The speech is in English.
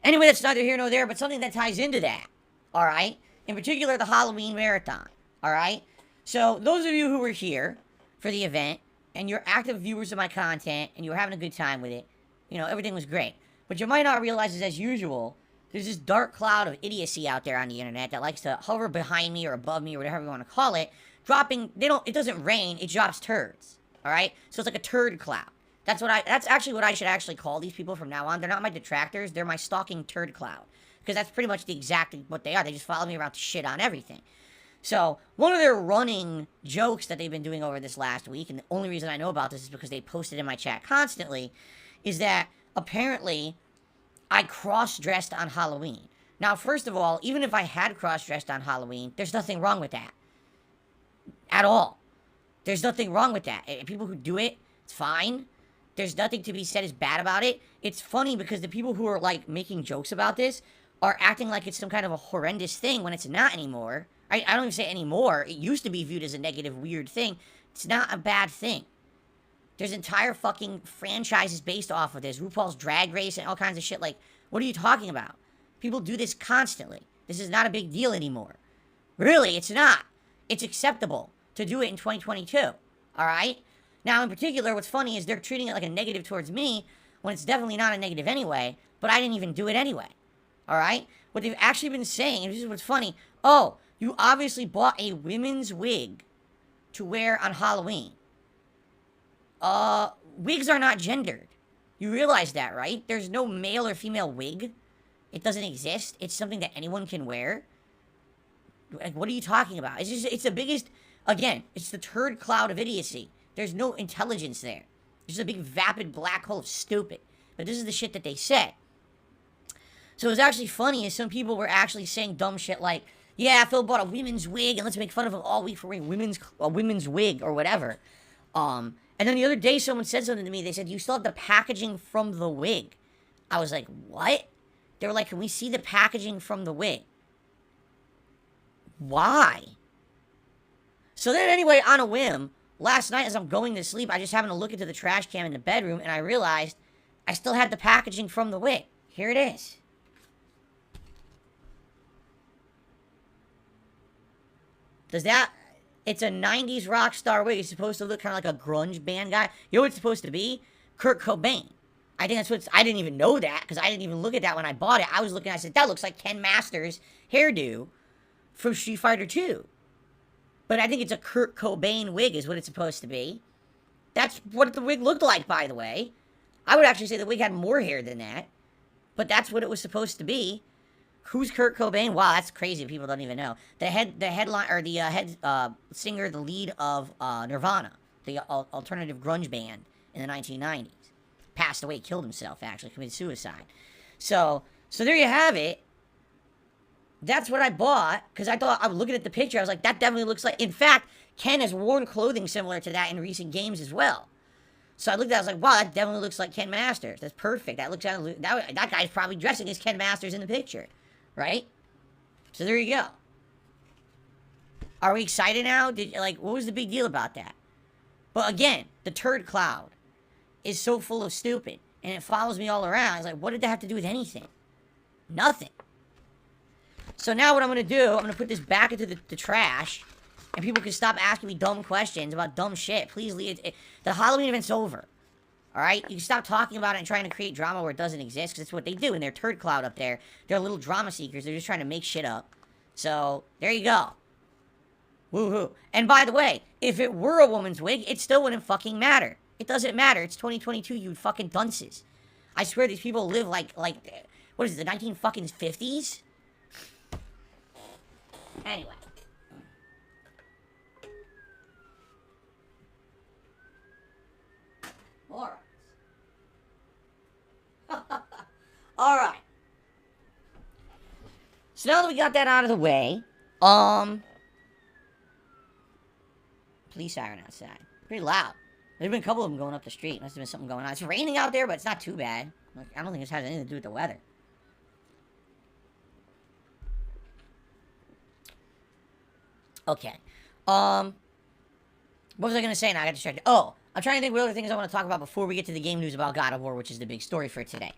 Anyway, that's neither here nor there, but something that ties into that. All right? In particular, the Halloween marathon. All right? So, those of you who were here for the event, and you're active viewers of my content, and you were having a good time with it, you know, everything was great. But you might not realize is, as usual, there's this dark cloud of idiocy out there on the internet that likes to hover behind me or above me or whatever you want to call it, dropping, it doesn't rain, it drops turds. All right? So it's like a turd cloud. That's actually what I should actually call these people from now on. They're not my detractors, they're my stalking turd cloud. Because that's pretty much exactly what they are. They just follow me around to shit on everything. So, one of their running jokes that they've been doing over this last week, and the only reason I know about this is because they posted in my chat constantly, is that apparently I cross-dressed on Halloween. Now, first of all, even if I had cross-dressed on Halloween, there's nothing wrong with that. At all. There's nothing wrong with that. People who do it, it's fine. There's nothing to be said as bad about it. It's funny because the people who are, like, making jokes about this are acting like it's some kind of a horrendous thing when it's not anymore. I don't even say anymore. It used to be viewed as a negative, weird thing. It's not a bad thing. There's entire fucking franchises based off of this. RuPaul's Drag Race and all kinds of shit. Like, what are you talking about? People do this constantly. This is not a big deal anymore. Really, it's not. It's acceptable to do it in 2022. Alright? Now, in particular, what's funny is they're treating it like a negative towards me when it's definitely not a negative anyway, but I didn't even do it anyway. Alright? What they've actually been saying, and this is what's funny, oh, you obviously bought a women's wig to wear on Halloween. Wigs are not gendered. You realize that, right? There's no male or female wig. It doesn't exist. It's something that anyone can wear. Like, what are you talking about? It's the biggest, again, it's the turd cloud of idiocy. There's no intelligence there. It's just a big vapid black hole of stupid. But this is the shit that they say. So what's actually funny is some people were actually saying dumb shit like, yeah, Phil bought a women's wig, and let's make fun of him all week for wearing a women's wig or whatever. And then the other day, someone said something to me. They said, you still have the packaging from the wig. I was like, what? They were like, can we see the packaging from the wig? Why? So then anyway, on a whim, last night as I'm going to sleep, I just happened to look into the trash can in the bedroom, and I realized I still had the packaging from the wig. Here it is. Does that... It's a 90s rock star wig. It's supposed to look kind of like a grunge band guy. You know what it's supposed to be? Kurt Cobain. I think that's what I didn't even know that, because I didn't even look at that when I bought it. I was looking, I said, that looks like Ken Masters' hairdo from Street Fighter 2. But I think it's a Kurt Cobain wig is what it's supposed to be. That's what the wig looked like, by the way. I would actually say the wig had more hair than that. But that's what it was supposed to be. Who's Kurt Cobain? Wow, that's crazy. People don't even know. The headline, or the head singer, the lead of Nirvana, the alternative grunge band in the 1990s. Passed away, killed himself, actually, committed suicide. So there you have it. That's what I bought, because I thought, I was looking at the picture, I was like, that definitely looks like, in fact, Ken has worn clothing similar to that in recent games as well. So I looked at it, I was like, wow, that definitely looks like Ken Masters. That's perfect. That guy's probably dressing as Ken Masters in the picture. Right? So there you go. Are we excited now? What was the big deal about that? But again, the turd cloud is so full of stupid, and it follows me all around. It's like, what did that have to do with anything? Nothing. So now what I'm going to do, I'm going to put this back into the trash, and people can stop asking me dumb questions about dumb shit. Please leave it. The Halloween event's over. Alright? You can stop talking about it and trying to create drama where it doesn't exist, because it's what they do in their turd cloud up there. They're little drama seekers. They're just trying to make shit up. So, there you go. Woohoo. And by the way, if it were a woman's wig, it still wouldn't fucking matter. It doesn't matter. It's 2022, you fucking dunces. I swear these people live like, what is it, the 1950s? Anyway. Alright. Alright. So now that we got that out of the way, police siren outside. Pretty loud. There's been a couple of them going up the street. Must have been something going on. It's raining out there, but it's not too bad. Like, I don't think this has anything to do with the weather. Okay. What was I gonna say? Now I got distracted. Oh, I'm trying to think what other things I want to talk about before we get to the game news about God of War, which is the big story for today.